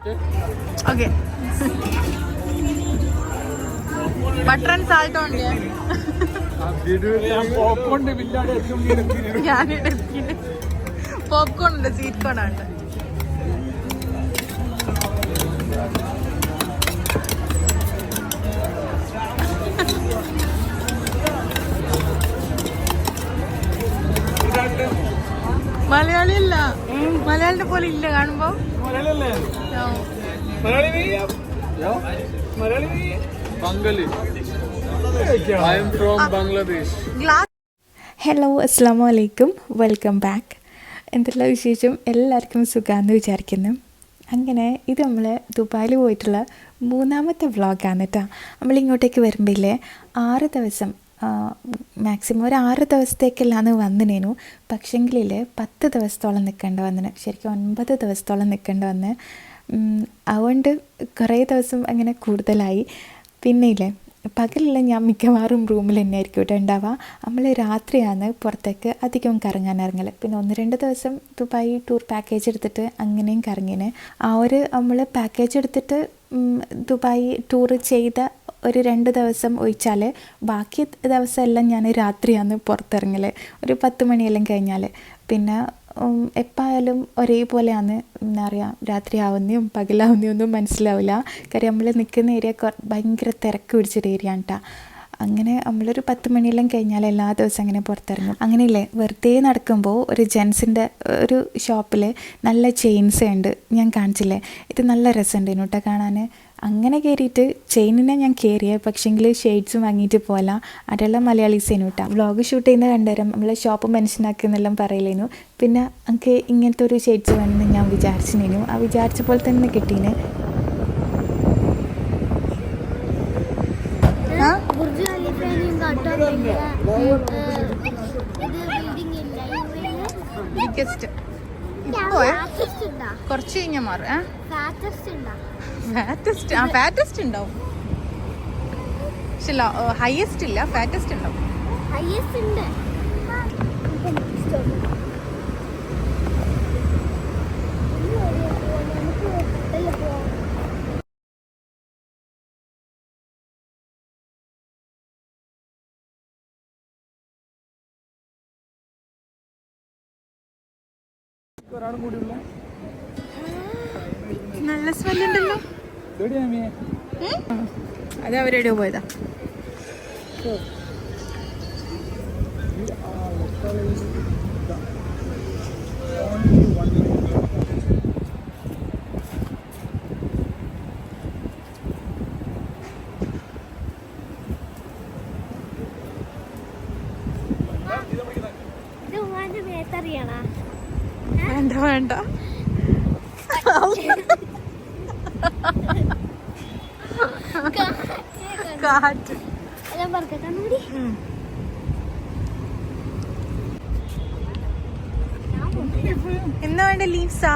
Okay. Butter and salt only. Popcorn and sweet corn. Malayali അല്ല, മലയാളിന്റെ പോലെ ഇല്ല കാണുമ്പോ. ഹലോ, അസ്സാം വലൈക്കും, വെൽക്കം ബാക്ക്. എന്തെല്ലാം വിശേഷം? എല്ലാവർക്കും സുഖമാണെന്ന് വിചാരിക്കുന്നു. അങ്ങനെ ഇത് നമ്മൾ ദുബായിൽ പോയിട്ടുള്ള 3ാമത്തെ വ്ളോഗാണ് കേട്ടോ. നമ്മളിങ്ങോട്ടേക്ക് വരുമ്പോഴേ 6 ദിവസം, മാക്സിമം ഒരു 6 ദിവസത്തേക്കെല്ലാന്ന് വന്നിനേനു. പക്ഷെങ്കിൽ 10 ദിവസത്തോളം നിൽക്കേണ്ട വന്നിന്, ശരിക്കും 9 ദിവസത്തോളം നിൽക്കേണ്ട വന്ന്. അതുകൊണ്ട് കുറേ ദിവസം അങ്ങനെ കൂടുതലായി. പിന്നെ പകലില്ല, ഞാൻ മിക്കവാറും റൂമിൽ തന്നെ ആയിരിക്കും കേട്ടോ ഉണ്ടാവുക. നമ്മൾ രാത്രിയാണ് പുറത്തേക്ക് അധികം കറങ്ങാൻ ഇറങ്ങൽ. പിന്നെ 1-2 ദിവസം ദുബായ് ടൂർ പാക്കേജ് എടുത്തിട്ട് അങ്ങനെയും കറങ്ങിന്. ആ ഒരു നമ്മൾ പാക്കേജ് എടുത്തിട്ട് ദുബായ് ടൂർ ചെയ്ത ഒരു 2 ദിവസം ഒഴിച്ചാൽ ബാക്കി ദിവസമെല്ലാം ഞാൻ രാത്രിയാണ് പുറത്തിറങ്ങൽ, ഒരു 10 മണിയെല്ലാം കഴിഞ്ഞാൽ. പിന്നെ എപ്പായാലും ഒരേപോലെയാണ്, എന്താ പറയുക, രാത്രി ആവുന്നതും പകലാവുന്നതും ഒന്നും മനസ്സിലാവില്ല. കാര്യം നമ്മൾ നിൽക്കുന്ന ഏരിയ ഭയങ്കര തിരക്ക് പിടിച്ചൊരു ഏരിയ ആണ് കേട്ടോ. അങ്ങനെ നമ്മളൊരു 10 മണിയെല്ലാം കഴിഞ്ഞാൽ എല്ലാ ദിവസവും അങ്ങനെ പുറത്തിറങ്ങും. അങ്ങനെയില്ലേ, വെറുതെ നടക്കുമ്പോൾ ഒരു ജെൻസിൻ്റെ ഒരു ഷോപ്പിൽ നല്ല ചെയിൻസ് ഉണ്ട്, ഞാൻ കാണിച്ചില്ലേ, ഇത് നല്ല രസമുണ്ടായിരുന്നു കേട്ടോ കാണാൻ. അങ്ങനെ കയറിയിട്ട് ചെയിനിനെ ഞാൻ കയറിയത്, പക്ഷേങ്കിൽ ഷെയ്ഡ്സും വാങ്ങിയിട്ട് പോല അതെല്ലാം മലയാളീസേനു കേട്ടോ. വ്ളോഗ് ഷൂട്ട് ചെയ്യുന്ന കണ്ടുതരാം, നമ്മളെ ഷോപ്പ് മനസ്സിലാക്കുന്നെല്ലാം പറയലേനു. പിന്നെ എനിക്ക് ഇങ്ങനത്തെ ഒരു ഷെയ്ഡ്സ് വേണമെന്ന് ഞാൻ വിചാരിച്ചിനു. ആ വിചാരിച്ച പോലെ തന്നെ കിട്ടീന്. കുറച്ച് കഴിഞ്ഞാൽ മാറും. ഫാറ്റസ്റ്റ് ഉണ്ടാവും, പക്ഷെ ഹയസ്റ്റ് ഇല്ല, ഫാറ്റസ്റ്റ് ഉണ്ടാവും. നല്ല സ്മെല്ലുണ്ടല്ലോ. അത് അവരെവിടെയോ പോയതാ. വേണ്ട വേണ്ട, കാറ്റ്. എന്നാ വേണ്ട, ലീവ്സാ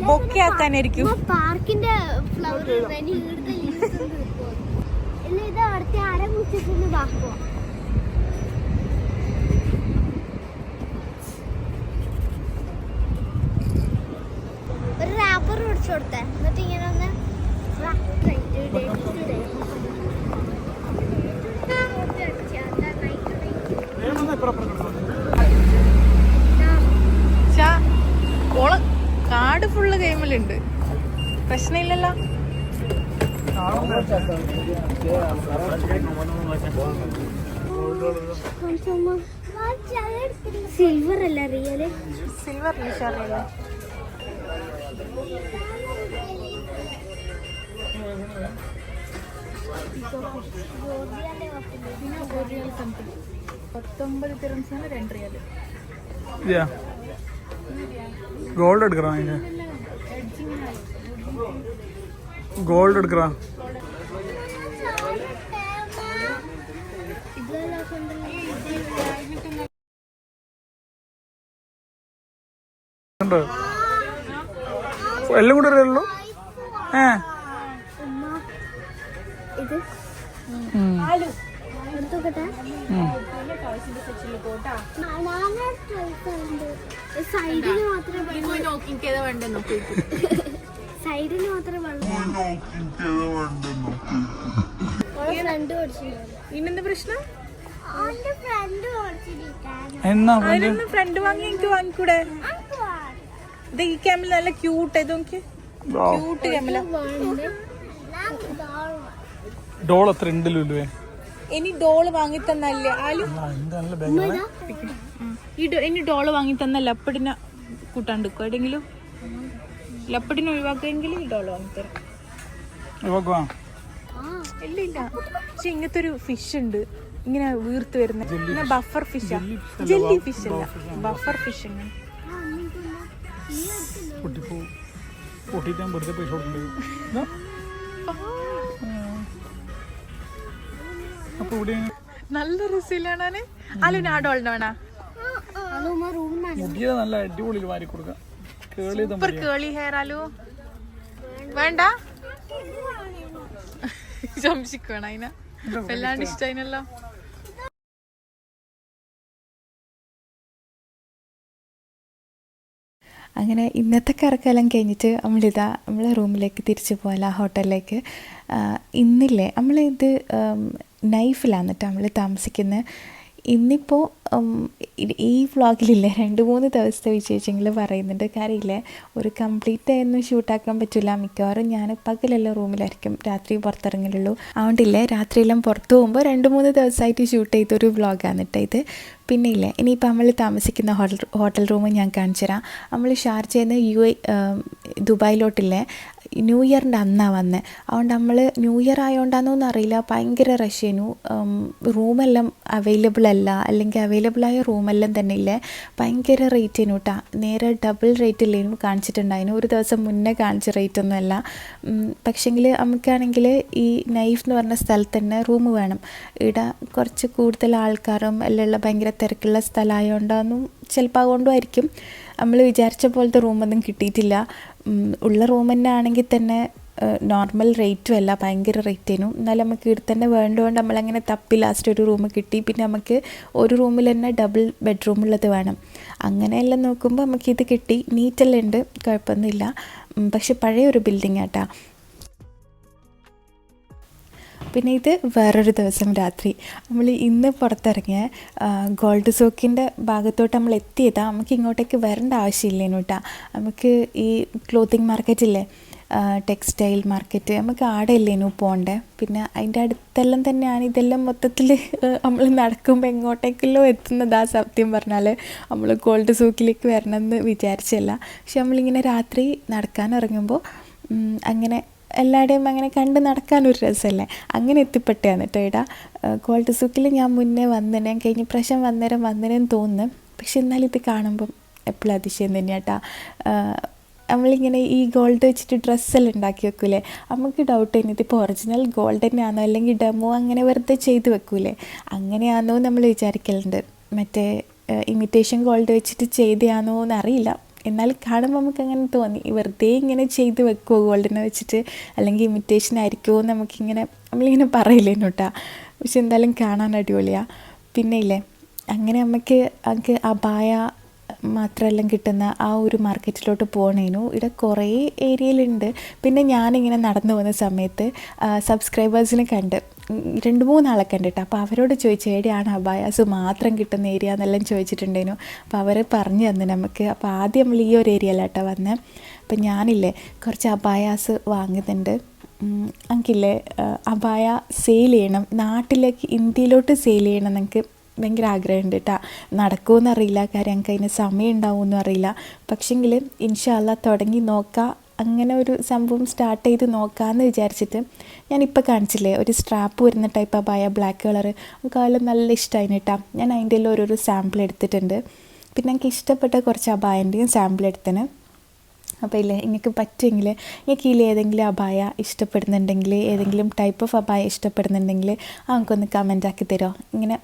ബൊക്കെ ആക്കാനായിരിക്കും. പാർക്കിന്റെ ഫ്ലവർ അടുത്ത ആരെ കുറിച്ചിട്ടൊന്ന് ബാക്കുവോ. ഒരു റാപ്പർ പിടിച്ചു കൊടുത്തേ, എന്നിട്ട് ഇങ്ങനെ ഒന്ന് കാട് ഫുള്ള് ഗെയിമിലുണ്ട്, പ്രശ്നമില്ലല്ലോ. സിൽവർ അല്ല, റിയല് സിൽവർ ഷാറിയല്ലേ. ഗോൾഡ് എടുക്കറാ, ഗോൾഡ് എടുക്കറാ. എല്ലാം കൂടെ അറിയുള്ളൂ. സൈഡിൽ മാത്രമേ നോക്കിക്കേ വേണ്ട നോക്കി സൈഡിന് മാത്രം വെള്ളം ഫ്രണ്ട് ഓടിച്ചിട്ടുണ്ട് ഇന്നെന്താ പ്രശ്നം? അവന്റെ ഫ്രണ്ട് ഓടിച്ചിരിക്കാണ് എന്നാ അതിനൊന്ന് ഫ്രണ്ട് വാങ്ങി എനിക്ക് വാങ്ങിക്കൂടെ? ഇത് ഈ ക്യാമിൽ നല്ല ക്യൂട്ട് ഇത് നോക്കി, ക്യൂട്ട് ക്യാമല. ഡോൾ എത്ര ഉണ്ട് ലുലുവേ? ഇനി ഡോള് വാങ്ങി തന്നല്ലേ ആലും ഇനി ഡോള് വാങ്ങി തന്ന ലപ്പടിനെ കൂട്ടാണ്ടിക്കോ എവിടെയെങ്കിലും ലപ്പടിനെ ഒഴിവാക്കുമെങ്കിൽ ഈ ഡോള് വാങ്ങിത്തരാം. ഇല്ല ഇല്ല, പക്ഷെ ഇങ്ങനത്തെ ഒരു ഫിഷ് ഉണ്ട് ഇങ്ങനെ വീർത്ത് വരുന്ന ബഫർ ഫിഷാ, ജെല്ലി ഫിഷ് അല്ല ബഫർ ഫിഷ്. ഇങ്ങനെ നല്ല രസയിലാണ്. അലുവിന് ആ ഡോളിന്റെ വേണ നല്ല അടിപൊളി വാരി കൊടുക്കാം. സൂപ്പർ കേളി ഹെയർ ആലു വേണ്ട സംശിക്കണ അതിനെ വല്ലാണ്ട് ഇഷ്ടമായിനല്ലോ. അങ്ങനെ ഇന്നത്തെ കറക്കെല്ലാം കഴിഞ്ഞിട്ട് നമ്മളെ റൂമിലേക്ക് തിരിച്ചു പോകല, ഹോട്ടലിലേക്ക്. ഇന്നില്ലേ നമ്മളിത് നൈഫിലാണ് കേട്ടോ നമ്മൾ താമസിക്കുന്നത്. ഇന്നിപ്പോൾ ഈ വ്ളോഗിലില്ലേ 2-3 ദിവസത്തെ വിശേഷങ്ങൾ പറയുന്നുണ്ട്. കാര്യമില്ലേ, ഒരു കംപ്ലീറ്റ് ഒന്നും ഷൂട്ടാക്കാൻ പറ്റില്ല. മിക്കവാറും ഞാൻ പകലെല്ലാം റൂമിലായിരിക്കും, രാത്രി പുറത്തിറങ്ങലുള്ളൂ. അതുകൊണ്ടില്ലേ രാത്രിയെല്ലാം പുറത്ത് പോകുമ്പോൾ 2-3 ദിവസമായിട്ട് ഷൂട്ട് ചെയ്തൊരു വ്ളോഗാണ് കേട്ടോ ഇത്. പിന്നെ ഇല്ലേ ഇനിയിപ്പോൾ നമ്മൾ താമസിക്കുന്ന ഹോട്ടൽ റൂം ഞാൻ കാണിച്ചു തരാം. നമ്മൾ ഷാർജയിൽ നിന്ന് ദുബായിലോട്ടില്ലേ ന്യൂ ഇയറിൻ്റെ അന്നാണ് വന്നത്. അതുകൊണ്ട് നമ്മൾ ന്യൂ ഇയർ ആയതുകൊണ്ടാണെന്നൊന്നും അറിയില്ല, ഭയങ്കര റഷ് ചെയ്യുന്നു. റൂമെല്ലാം അവൈലബിൾ അല്ല, അല്ലെങ്കിൽ അവൈലബിളായ റൂമെല്ലാം തന്നെ ഇല്ലേ ഭയങ്കര റേറ്റ് ചെയ്യുന്നു കേട്ടോ. നേരെ ഡബിൾ റേറ്റ് ഇല്ലേനും കാണിച്ചിട്ടുണ്ടായിരുന്നു. ഒരു ദിവസം മുന്നേ കാണിച്ച റേറ്റൊന്നും അല്ല. പക്ഷേങ്കിൽ നമുക്കാണെങ്കിൽ ഈ നൈഫ് എന്ന് പറഞ്ഞ സ്ഥലത്ത് തന്നെ റൂം വേണം. ഇവിടെ കുറച്ച് കൂടുതൽ ആൾക്കാരും എല്ലാം ഉള്ള ഭയങ്കര തിരക്കുള്ള സ്ഥലമായതുകൊണ്ടാണെന്നും ചിലപ്പോൾ അതുകൊണ്ടുമായിരിക്കും നമ്മൾ വിചാരിച്ച പോലത്തെ റൂമൊന്നും കിട്ടിയിട്ടില്ല. ഉള്ള റൂം തന്നെ ആണെങ്കിൽ തന്നെ നോർമൽ റേറ്റും അല്ല, ഭയങ്കര റേറ്റ് ചെയ്യുന്നു. എന്നാലും നമുക്ക് ഇവിടെ തന്നെ വേണ്ടതുകൊണ്ട് നമ്മളങ്ങനെ തപ്പി ലാസ്റ്റ് ഒരു റൂം കിട്ടി. പിന്നെ നമുക്ക് ഒരു റൂമിൽ തന്നെ ഡബിൾ ബെഡ്റൂമുള്ളത് വേണം. അങ്ങനെയെല്ലാം നോക്കുമ്പോൾ നമുക്കിത് കിട്ടി. നീറ്റെല്ലാം ഉണ്ട്, കുഴപ്പമൊന്നുമില്ല. പക്ഷെ പഴയ ഒരു ബിൽഡിംഗ് ആട്ടാ. പിന്നെ ഇത് വേറൊരു ദിവസം രാത്രി നമ്മൾ ഇന്ന് പുറത്തിറങ്ങിയ ഗോൾഡ് സോക്കിൻ്റെ ഭാഗത്തോട്ട് നമ്മൾ എത്തിയതാണ്. നമുക്ക് ഇങ്ങോട്ടേക്ക് വരേണ്ട ആവശ്യമില്ലേനു കേട്ടോ. നമുക്ക് ഈ ക്ലോത്തിങ് മാർക്കറ്റില്ലേ, ടെക്സ്റ്റൈൽ മാർക്കറ്റ്, നമുക്ക് ആടെ ഇല്ലേനു പോകണ്ടേ. പിന്നെ അതിൻ്റെ അടുത്തെല്ലാം തന്നെയാണ് ഇതെല്ലാം. മൊത്തത്തിൽ നമ്മൾ നടക്കുമ്പോൾ എങ്ങോട്ടേക്കല്ലോ എത്തുന്നതാ. സത്യം പറഞ്ഞാൽ നമ്മൾ ഗോൾഡ് സോക്കിലേക്ക് വരണമെന്ന് വിചാരിച്ചല്ല. പക്ഷെ നമ്മളിങ്ങനെ രാത്രി നടക്കാൻ ഇറങ്ങുമ്പോൾ അങ്ങനെ എല്ലാവരുടെയും അങ്ങനെ കണ്ട് നടക്കാനൊരു രസമല്ലേ, അങ്ങനെ എത്തിപ്പെട്ടാണ് കേട്ടോ. ഇവിടെ ഗോൾഡ് സൂക്കിൽ ഞാൻ മുന്നേ വന്നേനെ, കഴിഞ്ഞ പ്രാവശ്യം വന്നേരം തോന്നുന്നു. പക്ഷെ എന്നാലും ഇത് കാണുമ്പം എപ്പോഴും അതിശയം തന്നെയാണ് കേട്ടോ. നമ്മളിങ്ങനെ ഈ ഗോൾഡ് വെച്ചിട്ട് ഡ്രസ്സെല്ലാം ഉണ്ടാക്കി വെക്കൂലേ, നമുക്ക് ഡൗട്ട് തന്നെ ഇതിപ്പോൾ ഒറിജിനൽ ഗോൾഡ് തന്നെയാണോ അല്ലെങ്കിൽ ഡെമോ അങ്ങനെ വെറുതെ ചെയ്ത് വെക്കൂലേ, അങ്ങനെയാണോ നമ്മൾ വിചാരിക്കലുണ്ട്. മറ്റേ ഇമിറ്റേഷൻ ഗോൾഡ് വെച്ചിട്ട് ചെയ്തതാണോ എന്നറിയില്ല. എന്നാലും കാണുമ്പോൾ നമുക്ക് അങ്ങനെ തോന്നി, വെറുതെ ഇങ്ങനെ ചെയ്ത് വെക്കുമോ ഗോൾഡിനെ വെച്ചിട്ട്, അല്ലെങ്കിൽ ഇമിറ്റേഷൻ ആയിരിക്കുമോ നമുക്കിങ്ങനെ നമ്മളിങ്ങനെ പറയില്ലേനു കേട്ടോ. പക്ഷെ എന്തായാലും കാണാൻ അടിപൊളിയാണ്. പിന്നെ ഇല്ലേ അങ്ങനെ നമുക്ക് അബായ മാത്രമെല്ലാം കിട്ടുന്ന ആ ഒരു മാർക്കറ്റിലോട്ട് പോകണേനു. ഇവിടെ കുറേ ഏരിയയിലുണ്ട്. പിന്നെ ഞാനിങ്ങനെ നടന്നു പോകുന്ന സമയത്ത് സബ്സ്ക്രൈബേഴ്സിനെ കണ്ട് 2-3 ആളെ കണ്ടിട്ട്, അപ്പോൾ അവരോട് ചോദിച്ചു എവിടെയാണ് അബായാസ് മാത്രം കിട്ടുന്ന ഏരിയ എന്നെല്ലാം ചോദിച്ചിട്ടുണ്ടേനു. അപ്പോൾ അവർ പറഞ്ഞു തന്നു നമുക്ക്. അപ്പോൾ ആദ്യം നമ്മൾ ഈ ഒരു ഏരിയയിലാട്ടോ വന്നത്. അപ്പം ഞാനില്ലേ കുറച്ച് അബായാസ് വാങ്ങുന്നുണ്ട്. എനിക്കില്ലേ അബായ സെയിൽ ചെയ്യണം, നാട്ടിലേക്ക് ഇന്ത്യയിലോട്ട് സെയിൽ ചെയ്യണം എനിക്ക് ഭയങ്കര ആഗ്രഹമുണ്ട് കേട്ടോ. നടക്കുമെന്നറിയില്ല, കാര്യം എനിക്ക് അതിന് സമയം ഉണ്ടാവുമെന്നും അറിയില്ല. പക്ഷെങ്കിൽ ഇൻഷാ അല്ലാ തുടങ്ങി നോക്കാം, അങ്ങനെ ഒരു സംഭവം സ്റ്റാർട്ട് ചെയ്ത് നോക്കാമെന്ന് വിചാരിച്ചിട്ട് ഞാനിപ്പോൾ കാണിച്ചില്ലേ ഒരു സ്ട്രാപ്പ് വരുന്ന ടൈപ്പ് അബായ ബ്ലാക്ക് കളറ്, കാലം നല്ല ഇഷ്ടമായിന് കേട്ടോ. ഞാൻ അതിൻ്റെ എല്ലാം ഓരോരോ സാമ്പിൾ എടുത്തിട്ടുണ്ട്. പിന്നെ എനിക്ക് ഇഷ്ടപ്പെട്ട കുറച്ച് അബായൻ്റെയും സാമ്പിൾ എടുത്തിന്. അപ്പോൾ ഇല്ലേ നിങ്ങൾക്ക് പറ്റുമെങ്കിൽ നിങ്ങൾക്ക് ഇതിൽ ഏതെങ്കിലും അബായ ഇഷ്ടപ്പെടുന്നുണ്ടെങ്കിൽ, ഏതെങ്കിലും ടൈപ്പ് ഓഫ് അബായ ഇഷ്ടപ്പെടുന്നുണ്ടെങ്കിൽ നമുക്കൊന്ന് കമൻ്റ് ആക്കി തരുമോ. ഇങ്ങനെ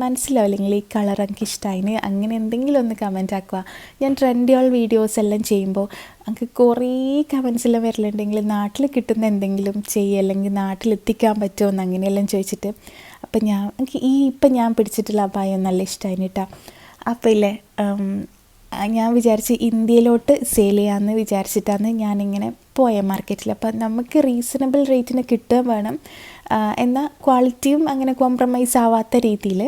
മനസ്സിലാവില്ലെങ്കിൽ ഈ കളർ എനിക്ക് ഇഷ്ടമായിന്, അങ്ങനെ എന്തെങ്കിലും ഒന്ന് കമൻ്റ് ആക്കുക. ഞാൻ ട്രെൻഡുകൾ വീഡിയോസ് എല്ലാം ചെയ്യുമ്പോൾ എനിക്ക് കുറേ കമൻസ് എല്ലാം വരലുണ്ടെങ്കിൽ നാട്ടിൽ കിട്ടുന്ന എന്തെങ്കിലും ചെയ്യുക, അല്ലെങ്കിൽ നാട്ടിലെത്തിക്കാൻ പറ്റുമോ എന്ന് അങ്ങനെയെല്ലാം ചോദിച്ചിട്ട്. അപ്പം എനിക്ക് ഇപ്പം ഞാൻ പിടിച്ചിട്ടുള്ള അബായ നല്ല ഇഷ്ടമായിന് കേട്ടോ. അപ്പോൾ ഇല്ലേ ഞാൻ വിചാരിച്ച് ഇന്ത്യയിലോട്ട് സെയിൽ ചെയ്യാമെന്ന് വിചാരിച്ചിട്ടാണ് ഞാനിങ്ങനെ പോയ മാർക്കറ്റിൽ. അപ്പോൾ നമുക്ക് റീസണബിൾ റേറ്റിന് കിട്ടുക വേണം, എന്നാൽ ക്വാളിറ്റിയും അങ്ങനെ കോംപ്രമൈസ് ആവാത്ത രീതിയിൽ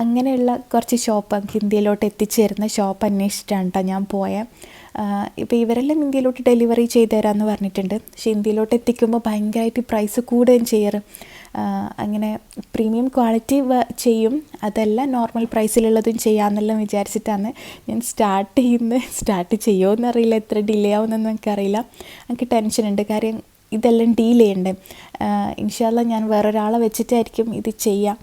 അങ്ങനെയുള്ള കുറച്ച് ഷോപ്പ് നമുക്ക് ഇന്ത്യയിലോട്ട് എത്തിച്ചു തരുന്ന ഷോപ്പ് അന്വേഷിച്ചിട്ടാണ് കേട്ടോ ഞാൻ പോയത്. ഇപ്പോൾ ഇവരെല്ലാം ഇന്ത്യയിലോട്ട് ഡെലിവറി ചെയ്ത് തരാമെന്ന് പറഞ്ഞിട്ടുണ്ട്. പക്ഷേ ഇന്ത്യയിലോട്ട് എത്തിക്കുമ്പോൾ ഭയങ്കരമായിട്ട് പ്രൈസ് കൂടുകയും ചെയ്യാറ്. അങ്ങനെ പ്രീമിയം ക്വാളിറ്റി ചെയ്യും, അതല്ല നോർമൽ പ്രൈസിലുള്ളതും ചെയ്യാമെന്നെല്ലാം വിചാരിച്ചിട്ടാണ് ഞാൻ സ്റ്റാർട്ട് ചെയ്യുമോ എന്നറിയില്ല, എത്ര ഡിലേ ആവുമെന്നൊന്നും എനിക്കറിയില്ല. എനിക്ക് ടെൻഷനുണ്ട്, കാര്യം ഇതെല്ലാം ഡീൽ ചെയ്യണ്ടേ. ഇൻഷാ അല്ലാഹ് ഞാൻ വേറൊരാളെ വെച്ചിട്ടായിരിക്കും ഇത് ചെയ്യാം.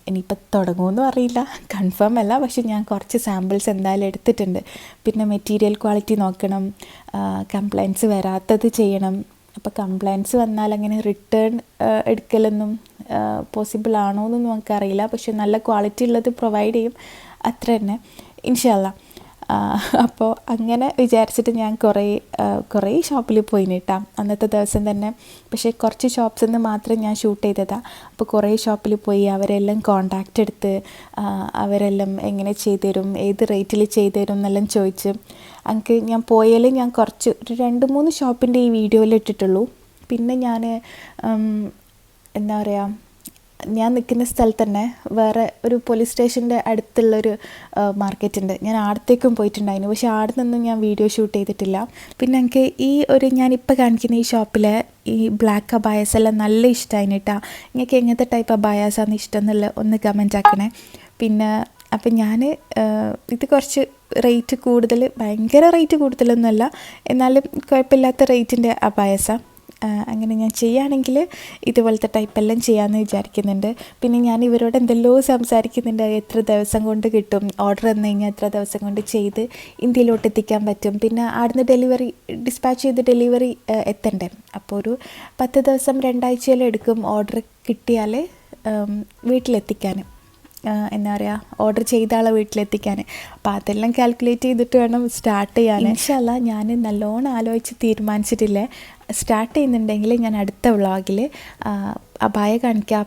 ഇനിയിപ്പോൾ തുടങ്ങുമെന്നും അറിയില്ല, കൺഫേം അല്ല. പക്ഷെ ഞാൻ കുറച്ച് സാമ്പിൾസ് എന്തായാലും എടുത്തിട്ടുണ്ട്. പിന്നെ മെറ്റീരിയൽ ക്വാളിറ്റി നോക്കണം, കംപ്ലൈൻറ്റ്സ് വരാത്തത് ചെയ്യണം. അപ്പോൾ കംപ്ലൈൻറ്റ്സ് വന്നാൽ അങ്ങനെ റിട്ടേൺ എടുക്കലൊന്നും പോസിബിൾ ആണോ എന്നൊന്നും നമുക്കറിയില്ല. പക്ഷെ നല്ല ക്വാളിറ്റി ഉള്ളത് പ്രൊവൈഡ് ചെയ്യും, അത്ര തന്നെ ഇൻഷാ അല്ലാഹ്. അപ്പോൾ അങ്ങനെ വിചാരിച്ചിട്ട് ഞാൻ കുറേ ഷോപ്പിൽ പോയി കേട്ടോ അന്നത്തെ ദിവസം തന്നെ. പക്ഷേ കുറച്ച് ഷോപ്സിൽ നിന്ന് മാത്രം ഞാൻ ഷൂട്ട് ചെയ്തതാണ്. അപ്പോൾ കുറേ ഷോപ്പിൽ പോയി അവരെല്ലാം കോണ്ടാക്റ്റ് എടുത്ത് അവരെല്ലാം എങ്ങനെ ചെയ്തു തരും, ഏത് റേറ്റിൽ ചെയ്തു തരും എന്നെല്ലാം ചോദിച്ച് എനിക്ക് ഞാൻ പോയാൽ ഞാൻ കുറച്ച് ഒരു 2-3 ഷോപ്പിൻ്റെ ഈ വീഡിയോയിൽ ഇട്ടിട്ടുള്ളൂ. പിന്നെ ഞാൻ എന്താ പറയുക, ഞാൻ നിൽക്കുന്ന സ്ഥലത്ത് തന്നെ വേറെ ഒരു പോലീസ് സ്റ്റേഷൻ്റെ അടുത്തുള്ളൊരു മാർക്കറ്റുണ്ട്. ഞാൻ ആടത്തേക്കും പോയിട്ടുണ്ടായിരുന്നു, പക്ഷേ ആടെ നിന്നും ഞാൻ വീഡിയോ ഷൂട്ട് ചെയ്തിട്ടില്ല. പിന്നെ എനിക്ക് ഞാനിപ്പോൾ കാണിക്കുന്ന ഈ ഷോപ്പിലെ ഈ ബ്ലാക്ക് അബായാസ് എല്ലാം നല്ല ഇഷ്ടമായിന് കേട്ടോ. നിങ്ങൾക്ക് എങ്ങനത്തെ ടൈപ്പ് അബായാസാണ് ഇഷ്ടം എന്നുള്ള ഒന്ന് കമൻറ്റ് ആക്കണേ. പിന്നെ അപ്പം ഞാൻ ഇത് കുറച്ച് റേറ്റ് കൂടുതൽ, ഭയങ്കര റേറ്റ് കൂടുതലൊന്നുമല്ല, എന്നാലും കുഴപ്പമില്ലാത്ത റേറ്റിൻ്റെ അബായാസാണ്. അങ്ങനെ ഞാൻ ചെയ്യുകയാണെങ്കിൽ ഇതുപോലത്തെ ടൈപ്പെല്ലാം ചെയ്യാമെന്ന് വിചാരിക്കുന്നുണ്ട്. പിന്നെ ഞാൻ ഇവരോട് എന്തെല്ലോ സംസാരിക്കുന്നുണ്ട്, എത്ര ദിവസം കൊണ്ട് കിട്ടും, ഓർഡർ തന്നു കഴിഞ്ഞാൽ എത്ര ദിവസം കൊണ്ട് ചെയ്ത് ഇന്ത്യയിലോട്ട് എത്തിക്കാൻ പറ്റും. പിന്നെ അവിടുന്ന് ഡിസ്പാച്ച് ചെയ്ത് ഡെലിവറി എത്തണ്ടേ. അപ്പോൾ ഒരു 10 ദിവസം 2 ആഴ്ചയെല്ലാം എടുക്കും ഓർഡർ കിട്ടിയാൽ വീട്ടിലെത്തിക്കാൻ, എന്താ പറയുക, ഓർഡർ ചെയ്ത ആളെ വീട്ടിലെത്തിക്കാൻ. അപ്പോൾ അതെല്ലാം കാൽക്കുലേറ്റ് ചെയ്തിട്ട് വേണം സ്റ്റാർട്ട് ചെയ്യാൻ. ഇൻഷാ അല്ലാഹ് ഞാൻ നല്ലോണം ആലോചിച്ച് തീരുമാനിച്ചിട്ടില്ലേ, സ്റ്റാർട്ട് ചെയ്യുന്നുണ്ടെങ്കിൽ ഞാൻ അടുത്ത വ്ളോഗിൽ അബായ കാണിക്കുക,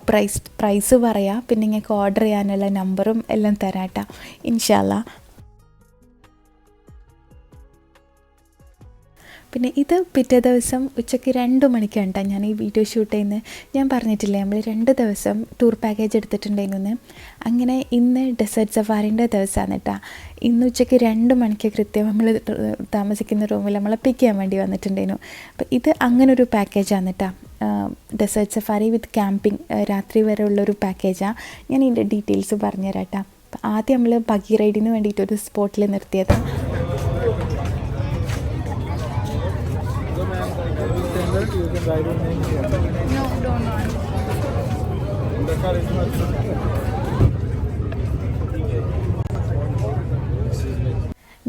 പ്രൈസ് പറയാം, പിന്നെ നിങ്ങൾക്ക് ഓർഡർ ചെയ്യാനുള്ള നമ്പറും എല്ലാം തരാം കേട്ടോ ഇൻഷാ അല്ലാഹ്. പിന്നെ ഇത് പിറ്റേ ദിവസം ഉച്ചയ്ക്ക് 2 മണിക്കാണ് കേട്ടോ ഞാൻ ഈ വീഡിയോ ഷൂട്ട് ചെയ്യുന്നത്. ഞാൻ പറഞ്ഞിട്ടില്ലേ നമ്മൾ 2 ദിവസം ടൂർ പാക്കേജ് എടുത്തിട്ടുണ്ടായിരുന്നു. അങ്ങനെ ഇന്ന് ഡെസേർട്ട് സഫാരിൻ്റെ ദിവസമാണ് കേട്ടോ. ഇന്ന് ഉച്ചയ്ക്ക് 2 മണിക്ക് കൃത്യം നമ്മൾ താമസിക്കുന്ന റൂമിൽ നമ്മളെ പിക്ക് ചെയ്യാൻ വേണ്ടി വന്നിട്ടുണ്ടായിരുന്നു. അപ്പോൾ ഇത് അങ്ങനൊരു പാക്കേജാണ് കേട്ടോ, ഡെസേർട്ട് സഫാരി വിത്ത് ക്യാമ്പിംഗ്, രാത്രി വരെ ഉള്ളൊരു പാക്കേജാണ്. ഞാൻ ഇതിൻ്റെ ഡീറ്റെയിൽസ് പറഞ്ഞുതരാം കേട്ടോ. അപ്പോൾ ആദ്യം നമ്മൾ ബഗി റൈഡിന് വേണ്ടിയിട്ടൊരു സ്പോട്ടിൽ നിർത്തിയതാണ്.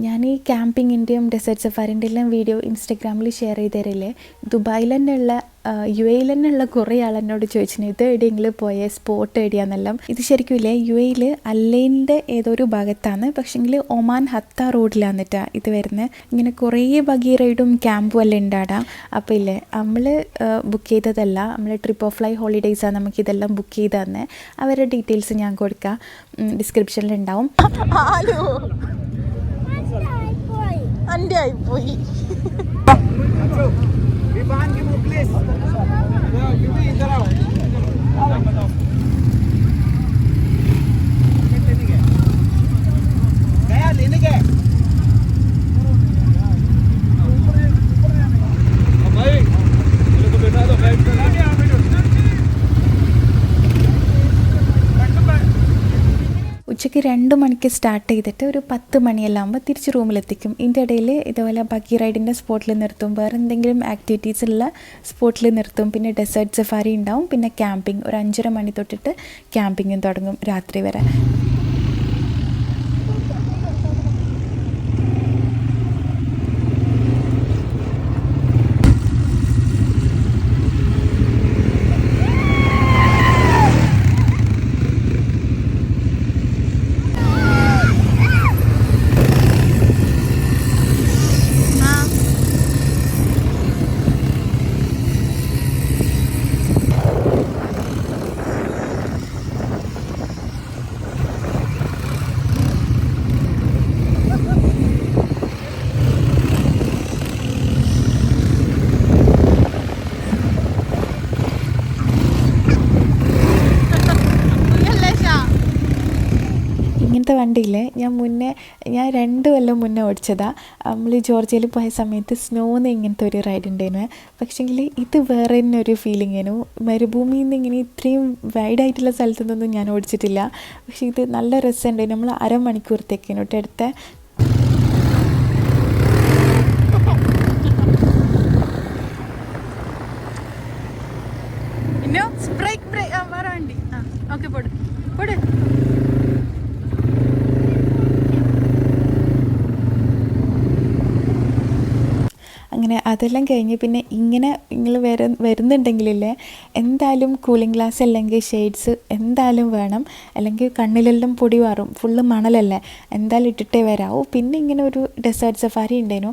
ഞാൻ ഈ ക്യാമ്പിങ്ങിൻ്റെയും ഡെസേർട്ട് സഫാരിൻ്റെ എല്ലാം വീഡിയോ ഇൻസ്റ്റഗ്രാമിൽ ഷെയർ ചെയ്ത് തരില്ലേ. ദുബായിൽ തന്നെ ഉള്ള UAE തന്നെ ഉള്ള കുറേ ആൾ എന്നോട് ചോദിച്ചിരുന്നു ഇത് എവിടെയെങ്കിലും പോയ സ്പോട്ട് എവിടെയാണെന്നെല്ലാം. ഇത് ശരിക്കും ഇല്ലേ UAE അല്ലൈൻ്റെ ഏതോ ഒരു ഭാഗത്താണ്, പക്ഷേങ്കിൽ ഒമാൻ ഹത്ത റോഡിലാണ് കേട്ടോ ഇത് വരുന്നത്. ഇങ്ങനെ കുറേ ബഗി റൈഡും ക്യാമ്പും എല്ലാം ഉണ്ടാടാം. അപ്പോൾ ഇല്ലേ നമ്മൾ ബുക്ക് ചെയ്തതല്ല, നമ്മൾ ട്രിപ്പ് ഓഫ് ഫ്ലൈ ഹോളിഡേയ്സാണ് നമുക്കിതെല്ലാം ബുക്ക് ചെയ്ത് തന്നെ. അവരുടെ ഡീറ്റെയിൽസ് ഞാൻ കൊടുക്കാം, ഡിസ്ക്രിപ്ഷനിലുണ്ടാവും. അൻ്റെ ആയിപ്പോയി. ഉച്ചയ്ക്ക് 2 മണിക്ക് സ്റ്റാർട്ട് ചെയ്തിട്ട് ഒരു 10 മണിയെല്ലാം ആകുമ്പോൾ തിരിച്ച് റൂമിലെത്തിക്കും. ഇതിൻ്റെ ഇടയിൽ ഇതുപോലെ ബഗി റൈഡിൻ്റെ സ്പോട്ടിൽ നിർത്തും, വേറെ എന്തെങ്കിലും ആക്ടിവിറ്റീസ് ഉള്ള സ്പോട്ടിൽ നിർത്തും. പിന്നെ ഡെസേർട്ട് സഫാരി ഉണ്ടാവും, പിന്നെ ക്യാമ്പിംഗ് ഒരു 5:30 മണി തൊട്ടിട്ട് ക്യാമ്പിങ്ങും തുടങ്ങും രാത്രി വരെ. ഇങ്ങനത്തെ വണ്ടിയില്ലേ ഞാൻ 2 കൊല്ലം മുന്നേ ഓടിച്ചതാണ്. നമ്മൾ ജോർജിയയിൽ പോയ സമയത്ത് സ്നോന്ന് ഇങ്ങനത്തെ ഒരു റൈഡ് ഉണ്ടായിരുന്നു. പക്ഷേങ്കിൽ ഇത് വേറെ തന്നെ ഒരു ഫീലിംഗ് ആയിരുന്നു. മരുഭൂമിയിൽ നിന്ന് ഇങ്ങനെ ഇത്രയും വൈഡായിട്ടുള്ള സ്ഥലത്തു നിന്നൊന്നും ഞാൻ ഓടിച്ചിട്ടില്ല. പക്ഷേ ഇത് നല്ല രസമുണ്ടായിരുന്നു. നമ്മൾ അരമണിക്കൂറത്തേക്കാണ് കേട്ടോ എടുത്ത. അങ്ങനെ അതെല്ലാം കഴിഞ്ഞ് പിന്നെ ഇങ്ങനെ നിങ്ങൾ വരുന്നുണ്ടെങ്കിലല്ലേ എന്തായാലും കൂളിംഗ് ഗ്ലാസ് അല്ലെങ്കിൽ ഷെയ്ഡ്സ് എന്തായാലും വേണം. അല്ലെങ്കിൽ കണ്ണിലെല്ലാം പൊടി മാറും. ഫുള്ള് മണലല്ലേ, എന്തായാലും ഇട്ടിട്ടേ വരാവൂ. പിന്നെ ഇങ്ങനെ ഒരു ഡെസേർട്ട് സഫാരി ഉണ്ടായിരുന്നു.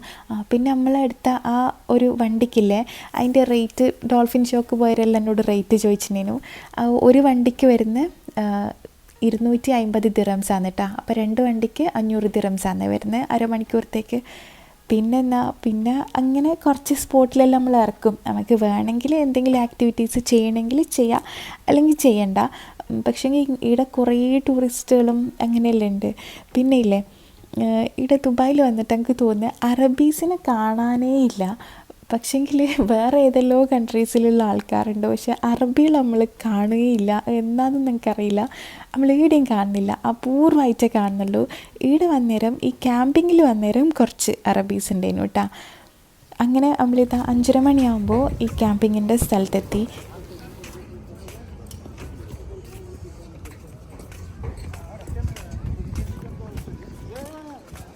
പിന്നെ നമ്മളെടുത്ത ആ ഒരു വണ്ടിക്കില്ലേ അതിൻ്റെ റേറ്റ് ഡോൾഫിൻ ഷോക്ക് പോയവരെല്ലാം എന്നോട് റേറ്റ് ചോദിച്ചിട്ടുണ്ടായിരുന്നു. ഒരു വണ്ടിക്ക് വരുന്ന 250 ദിറംസാണ് കേട്ടോ. അപ്പോൾ 2 വണ്ടിക്ക് 500 ദിറംസാണ് വരുന്നത് അരമണിക്കൂറത്തേക്ക്. പിന്നെ അങ്ങനെ കുറച്ച് സ്പോട്ടിലെല്ലാം നമ്മൾ ഇറക്കും. നമുക്ക് വേണമെങ്കിൽ എന്തെങ്കിലും ആക്ടിവിറ്റീസ് ചെയ്യണമെങ്കിൽ ചെയ്യാം, അല്ലെങ്കിൽ ചെയ്യണ്ട. പക്ഷേ ഇവിടെ കുറേ ടൂറിസ്റ്റുകളും അങ്ങനെയെല്ലാം ഉണ്ട്. പിന്നെ ഇല്ലേ ഇവിടെ ദുബായിൽ വന്നിട്ട് എനിക്ക് തോന്നുന്നത് അറബീസിനെ കാണാനേ ഇല്ല. പക്ഷേങ്കിൽ വേറെ ഏതെല്ലോ കൺട്രീസിലുള്ള ആൾക്കാരുണ്ട്, പക്ഷെ അറബികൾ നമ്മൾ കാണുകയില്ല. എന്താണെന്ന് എനിക്കറിയില്ല, നമ്മൾ ഈടെയും കാണുന്നില്ല, അപൂർവമായിട്ടേ കാണുന്നുള്ളൂ. ഈടെ വന്നേരം ഈ ക്യാമ്പിങ്ങിൽ വന്നേരം കുറച്ച് അറബീസ് ഉണ്ടായിരുന്നു കേട്ടോ. അങ്ങനെ നമ്മളിതാ 5:30 മണിയാകുമ്പോൾ ഈ ക്യാമ്പിങ്ങിൻ്റെ സ്ഥലത്തെത്തി.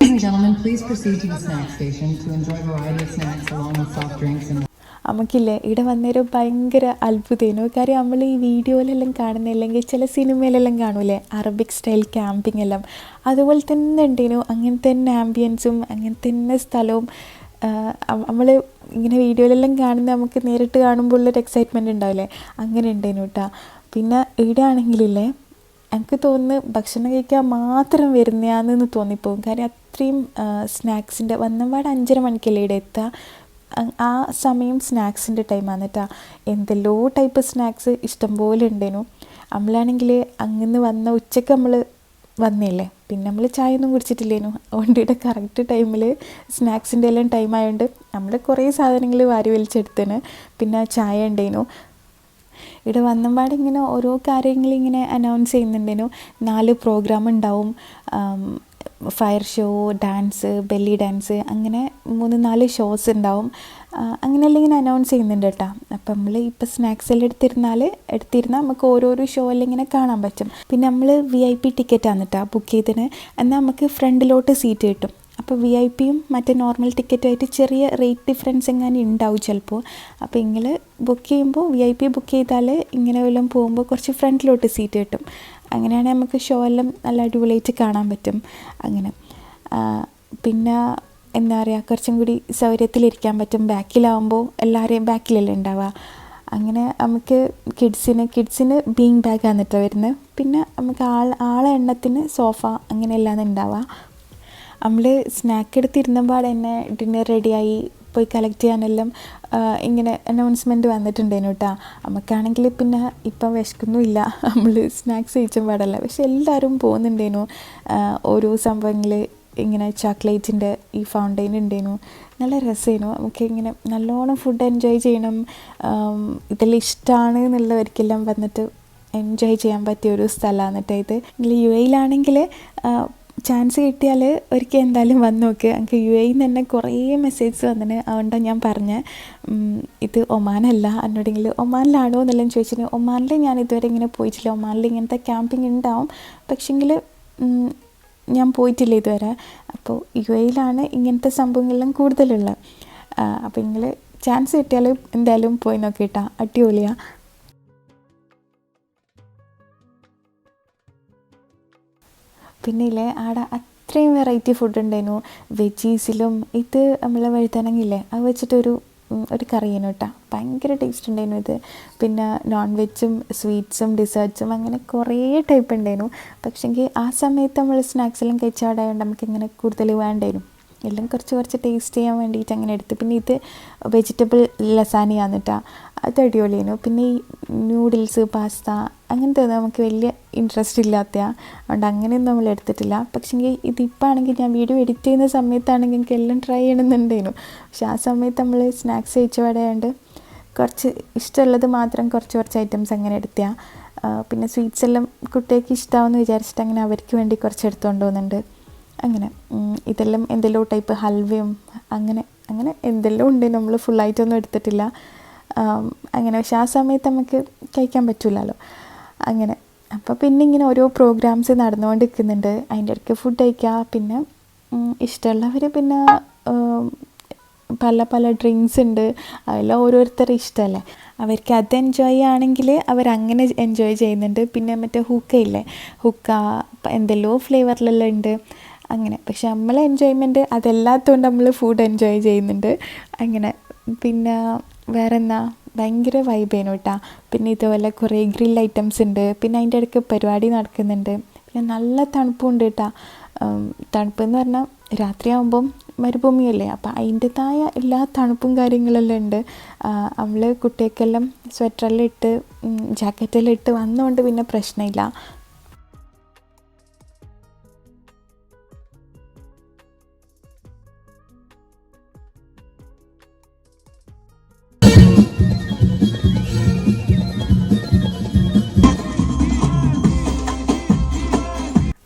Ladies and gentlemen, please proceed to the snack station to enjoy a variety of snacks along with soft drinks and നമുക്കില്ലേ ഇവിടെ വന്നേരം ഭയങ്കര അത്ഭുതമായിരുന്നു. കാര്യം നമ്മൾ ഈ വീഡിയോയിലെല്ലാം കാണുന്നില്ലെങ്കിൽ ചില സിനിമയിലെല്ലാം കാണൂലേ അറബിക് സ്റ്റൈൽ ക്യാമ്പിംഗ് എല്ലാം, അതുപോലെ തന്നെ ഉണ്ടായിരുന്നു. അങ്ങനെ തന്നെ ആംബിയൻസും അങ്ങനെ തന്നെ സ്ഥലവും നമ്മൾ ഇങ്ങനെ വീഡിയോയിലെല്ലാം കാണുന്ന നമുക്ക് നേരിട്ട് കാണുമ്പോൾ ഉള്ളൊരു എക്സൈറ്റ്മെൻറ്റ് ഉണ്ടാവില്ലേ, അങ്ങനെ ഉണ്ടായിരുന്നു കേട്ടോ. പിന്നെ ഇവിടെ ആണെങ്കിലില്ലേ എനിക്ക് തോന്നുന്നു ഭക്ഷണം കഴിക്കാൻ മാത്രം വരുന്നതാണെന്ന് തോന്നിപ്പോകും. കാര്യം അത്രയും സ്നാക്സിൻ്റെ വന്നപാട് 5:30 മണിക്കല്ലേ ഇവിടെ എത്തുക. ആ സമയം സ്നാക്സിൻ്റെ ടൈമാണ് കേട്ടോ. എന്തെല്ലോ ടൈപ്പ് സ്നാക്സ് ഇഷ്ടംപോലെ ഉണ്ടായിരുന്നു. നമ്മളാണെങ്കിൽ അങ്ങനെ വന്ന ഉച്ചയ്ക്ക് നമ്മൾ വന്നില്ലേ, പിന്നെ നമ്മൾ ചായ ഒന്നും കുടിച്ചിട്ടില്ലേനു. അതുകൊണ്ട് ഇവിടെ കറക്റ്റ് ടൈമിൽ സ്നാക്സിൻ്റെ എല്ലാം ടൈം ആയതുകൊണ്ട് നമ്മൾ കുറേ സാധനങ്ങൾ വാരി വലിച്ചെടുത്തേന്. പിന്നെ ചായ ഉണ്ടായിരുന്നു. ഇവിടെ വന്നപാട് ഇങ്ങനെ ഓരോ കാര്യങ്ങളിങ്ങനെ അനൗൺസ് ചെയ്യുന്നുണ്ടേനു. 4 പ്രോഗ്രാം ഉണ്ടാവും. Fire show, dance, belly dance, അങ്ങനെ 3-4 ഷോസ് ഉണ്ടാവും. അങ്ങനെയെല്ലാം ഇങ്ങനെ അനൗൺസ് ചെയ്യുന്നുണ്ട് കേട്ടോ. അപ്പം നമ്മൾ ഇപ്പോൾ സ്നാക്സ് എല്ലാം എടുത്തിരുന്നാൽ നമുക്ക് ഓരോരോ ഷോ എല്ലാം ഇങ്ങനെ കാണാൻ പറ്റും. പിന്നെ നമ്മൾ VIP ടിക്കറ്റാണ് കേട്ടോ ബുക്ക് ചെയ്തതിന്. എന്നാൽ നമുക്ക് ഫ്രണ്ടിലോട്ട് സീറ്റ് കിട്ടും. അപ്പോൾ VIP-യും മറ്റേ നോർമൽ ടിക്കറ്റുമായിട്ട് ചെറിയ റേറ്റ് ഡിഫറൻസ് എങ്ങനെ ഉണ്ടാവും ചിലപ്പോൾ. അപ്പോൾ നിങ്ങൾ ബുക്ക് ചെയ്യുമ്പോൾ VIP ബുക്ക് ചെയ്താൽ ഇങ്ങനെ വല്ലതും പോകുമ്പോൾ കുറച്ച് ഫ്രണ്ടിലോട്ട് സീറ്റ് കിട്ടും. അങ്ങനെയാണെങ്കിൽ നമുക്ക് ഷോ എല്ലാം നല്ല അടിപൊളിയായിട്ട് കാണാൻ പറ്റും. അങ്ങനെ പിന്നെ എന്താ പറയുക, കുറച്ചും കൂടി സൗകര്യത്തിലിരിക്കാൻ പറ്റും. ബാക്കിലാവുമ്പോൾ എല്ലാവരെയും ബാക്കിലല്ലേ ഉണ്ടാവുക. അങ്ങനെ നമുക്ക് കിഡ്സിന് ബീങ് ബാഗാണ് കേട്ടോ വരുന്നത്. പിന്നെ നമുക്ക് ആളെ എണ്ണത്തിന് സോഫ അങ്ങനെയെല്ലാം ഉണ്ടാവുക. നമ്മൾ സ്നാക്ക് എടുത്തിരുന്നപാട് തന്നെ ഡിന്നർ റെഡിയായി പോയി കളക്ട് ചെയ്യാനെല്ലാം ഇങ്ങനെ അനൗൺസ്മെൻറ്റ് വന്നിട്ടുണ്ടേനു കേട്ടോ. നമുക്കാണെങ്കിൽ പിന്നെ ഇപ്പം വിശക്കൊന്നുമില്ല, നമ്മൾ സ്നാക്സ് കഴിച്ച പാടല്ല. പക്ഷെ എല്ലാവരും പോകുന്നുണ്ടേനു. ഓരോ സംഭവങ്ങൾ ഇങ്ങനെ ചോക്ലേറ്റിൻ്റെ ഈ ഫൗണ്ടെയിൻ ഉണ്ടായിരുന്നു. നല്ല രസമായിരുന്നു. നമുക്ക് ഇങ്ങനെ നല്ലോണം ഫുഡ് എൻജോയ് ചെയ്യണം, ഇതെല്ലാം ഇഷ്ടമാണ് എന്നുള്ളവർക്കെല്ലാം വന്നിട്ട് എൻജോയ് ചെയ്യാൻ പറ്റിയ ഒരു സ്ഥലമാണ് കേട്ടോ ഇത്. UAE-യിലാണെങ്കിൽ ചാൻസ് കിട്ടിയാൽ ഒരിക്കൽ എന്തായാലും വന്ന് നോക്ക്. എനിക്ക് UAE തന്നെ കുറേ മെസ്സേജ് വന്നിന്. അതുകൊണ്ടാണ് ഞാൻ പറഞ്ഞത്. ഇത് ഒമാനല്ല, എന്നോടെങ്കിൽ ഒമാനിലാണോ എന്നെല്ലാം ചോദിച്ചിട്ട്. ഒമാനിൽ ഞാൻ ഇതുവരെ ഇങ്ങനെ പോയിട്ടില്ല. ഒമാനിൽ ഇങ്ങനത്തെ ക്യാമ്പിംഗ് ഉണ്ടാവും, പക്ഷെങ്കിൽ ഞാൻ പോയിട്ടില്ല ഇതുവരെ. അപ്പോൾ UAE-യിലാണ് ഇങ്ങനത്തെ സംഭവങ്ങളെല്ലാം കൂടുതലുള്ളത്. അപ്പോൾ നിങ്ങൾ ചാൻസ് കിട്ടിയാൽ എന്തായാലും പോയി നോക്കിയിട്ടാ, അടിപൊളിയാണ്. പിന്നെ ഇല്ലേ അവിടെ അത്രയും വെറൈറ്റി ഫുഡ് ഉണ്ടായിരുന്നു. വെജീസിലും ഇത് നമ്മൾ വഴുതനങ്ങില്ലേ അത് വെച്ചിട്ടൊരു കറിയാണ് കേട്ടോ. ഭയങ്കര ടേസ്റ്റ് ഉണ്ടായിരുന്നു ഇത്. പിന്നെ നോൺ വെജും സ്വീറ്റ്സും ഡിസേർട്ട്സും അങ്ങനെ കുറേ ടൈപ്പ് ഉണ്ടായിരുന്നു. പക്ഷേങ്കിൽ ആ സമയത്ത് നമ്മൾ സ്നാക്സ് എല്ലാം കഴിച്ചാടായതുകൊണ്ട് നമുക്കിങ്ങനെ കൂടുതൽ വേണ്ടായിരുന്നു. എല്ലാം കുറച്ച് കുറച്ച് ടേസ്റ്റ് ചെയ്യാൻ വേണ്ടിയിട്ട് അങ്ങനെ എടുത്ത്. പിന്നെ ഇത് വെജിറ്റബിൾ ലസാനിയാന്ന് കേട്ടോ, അത് അടിപൊളിയായിരുന്നു. പിന്നെ ഈ നൂഡിൽസ്, പാസ്ത അങ്ങനത്തെ നമുക്ക് വലിയ ഇൻട്രസ്റ്റ് ഇല്ലാത്തതാണ്, അതുകൊണ്ട് അങ്ങനെയൊന്നും നമ്മൾ എടുത്തിട്ടില്ല. പക്ഷേ ഇതിപ്പോൾ ആണെങ്കിൽ ഞാൻ വീഡിയോ എഡിറ്റ് ചെയ്യുന്ന സമയത്താണെങ്കിൽ എനിക്ക് എല്ലാം ട്രൈ ചെയ്യണമെന്നുണ്ടായിരുന്നു. പക്ഷെ ആ സമയത്ത് നമ്മൾ സ്നാക്സ് കഴിച്ചപാടായതുകൊണ്ട് കുറച്ച് ഇഷ്ടമുള്ളത് മാത്രം കുറച്ച് ഐറ്റംസ് അങ്ങനെ എടുത്താൽ. പിന്നെ സ്വീറ്റ്സ് എല്ലാം കുട്ടികൾക്ക് ഇഷ്ടമാവുമെന്ന് വിചാരിച്ചിട്ട് അങ്ങനെ അവർക്ക് വേണ്ടി കുറച്ച് എടുത്തുകൊണ്ട് പോകുന്നുണ്ട്. അങ്ങനെ ഇതെല്ലാം എന്തെല്ലോ ടൈപ്പ് ഹൽവയും അങ്ങനെ എന്തെല്ലാം ഉണ്ട്, നമ്മൾ ഫുള്ളായിട്ടൊന്നും എടുത്തിട്ടില്ല അങ്ങനെ. പക്ഷെ ആ സമയത്ത് നമുക്ക് കഴിക്കാൻ പറ്റില്ലല്ലോ അങ്ങനെ. അപ്പോൾ പിന്നെ ഇങ്ങനെ ഓരോ പ്രോഗ്രാംസ് നടന്നുകൊണ്ടിരിക്കുന്നുണ്ട്, അതിൻ്റെ ഇടയ്ക്ക് ഫുഡ് കഴിക്കുക. പിന്നെ ഇഷ്ടമുള്ളവർ പിന്നെ പല ഡ്രിങ്ക്സ് ഉണ്ട്, അതെല്ലാം ഓരോരുത്തരുടെ ഇഷ്ടമല്ലേ, അവർക്ക് അത് എൻജോയ് ആണെങ്കിൽ അവരങ്ങനെ എൻജോയ് ചെയ്യുന്നുണ്ട്. പിന്നെ മറ്റേ ഹുക്ക എന്തെല്ലോ ഫ്ലേവറിലെല്ലാം ഉണ്ട് അങ്ങനെ. പക്ഷെ നമ്മളെ എൻജോയ്മെൻറ്റ് അതല്ലാത്തതുകൊണ്ട് നമ്മൾ ഫുഡ് എൻജോയ് ചെയ്യുന്നുണ്ട് അങ്ങനെ. പിന്നെ വേറെ എന്നാ ഭയങ്കര വൈബേനു കേട്ടോ. പിന്നെ ഇതുപോലെ കുറേ ഗ്രിൽ ഐറ്റംസ് ഉണ്ട്. പിന്നെ അതിൻ്റെ ഇടയ്ക്ക് പരിപാടി നടക്കുന്നുണ്ട്. പിന്നെ നല്ല തണുപ്പുണ്ട് കേട്ടോ. തണുപ്പെന്ന് പറഞ്ഞാൽ രാത്രിയാകുമ്പം മരുഭൂമിയല്ലേ, അപ്പോൾ അതിൻ്റെതായ എല്ലാ തണുപ്പും കാര്യങ്ങളെല്ലാം ഉണ്ട്. നമ്മൾ കുട്ടികൾക്കെല്ലാം സ്വെറ്ററെല്ലാം ഇട്ട് ജാക്കറ്റെല്ലാം ഇട്ട് വന്നുകൊണ്ട് പിന്നെ പ്രശ്നമില്ല.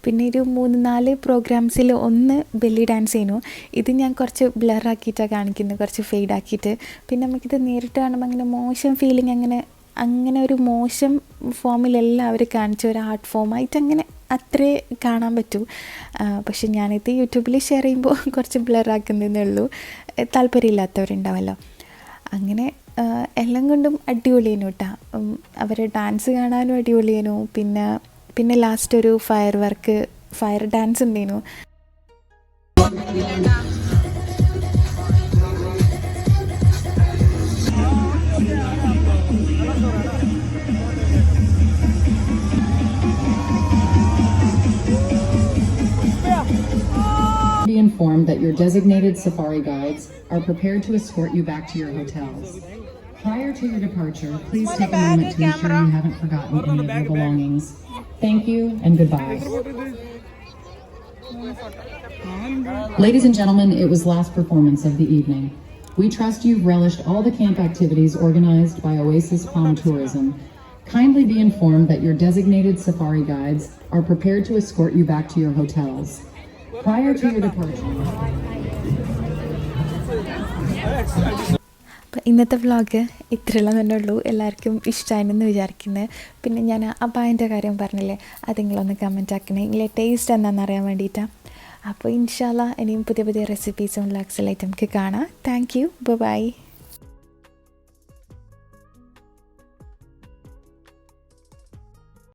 പിന്നെ ഒരു 3-4 പ്രോഗ്രാംസിൽ ഒന്ന് ബെല്ലി ഡാൻസ് ചെയ്യുന്നു. ഇത് ഞാൻ കുറച്ച് ബ്ലറാക്കിയിട്ടാണ് കാണിക്കുന്നത്, കുറച്ച് ഫെയ്ഡാക്കിയിട്ട്. പിന്നെ നമുക്കിത് നേരിട്ട് കാണുമ്പോൾ അങ്ങനെ മോശം ഫീലിംഗ്, അങ്ങനെ ഒരു മോശം ഫോമിലെല്ലാം അവർ കാണിച്ച ഒരു ആർട്ട് ഫോമായിട്ട് അങ്ങനെ അത്രേ കാണാൻ പറ്റൂ. പക്ഷെ ഞാനിത് യൂട്യൂബിൽ ഷെയർ ചെയ്യുമ്പോൾ കുറച്ച് ബ്ലറാക്കുന്നതേ ഉള്ളൂ, താല്പര്യമില്ലാത്തവരുണ്ടാവല്ലോ അങ്ങനെ. എല്ലാം കൊണ്ടും അടിപൊളിയേനു കേട്ടോ. അവരെ ഡാൻസ് കാണാനും അടിപൊളിയേനു. പിന്നെ ലാസ്റ്റ് ഒരു ഫയർ ഡാൻസ് ഉണ്ടായിരുന്നു. Be informed that your designated safari guides are prepared to escort you back to your hotels. Prior to your departure, please take a moment to ensure you haven't forgotten any of your belongings. Thank you and goodbye. Ladies and gentlemen, it was last performance of the evening. We trust you've relished all the camp activities organized by Oasis Palm Tourism. Kindly be informed that your designated safari guides are prepared to escort you back to your hotels. Prior to your departure. അപ്പോൾ ഇന്നത്തെ vlog ഇത്രയെല്ലാം തന്നെ ഉള്ളൂ. എല്ലാവർക്കും ഇഷ്ടമായെന്ന് വിചാരിക്കുന്നത്. പിന്നെ ഞാൻ അബായൻ്റെ കാര്യം പറഞ്ഞില്ലേ, അത് നിങ്ങളൊന്ന് കമൻറ്റ് ആക്കണേ, നിങ്ങളെ ടേസ്റ്റ് എന്താണെന്ന് അറിയാൻ വേണ്ടിയിട്ടാണ്. അപ്പോൾ ഇൻഷാ അല്ലാഹ് ഇനിയും പുതിയ റെസിപ്പീസും വ്ളോഗ്സ് എല്ലാം നമുക്ക് കാണാം. Thank you, by.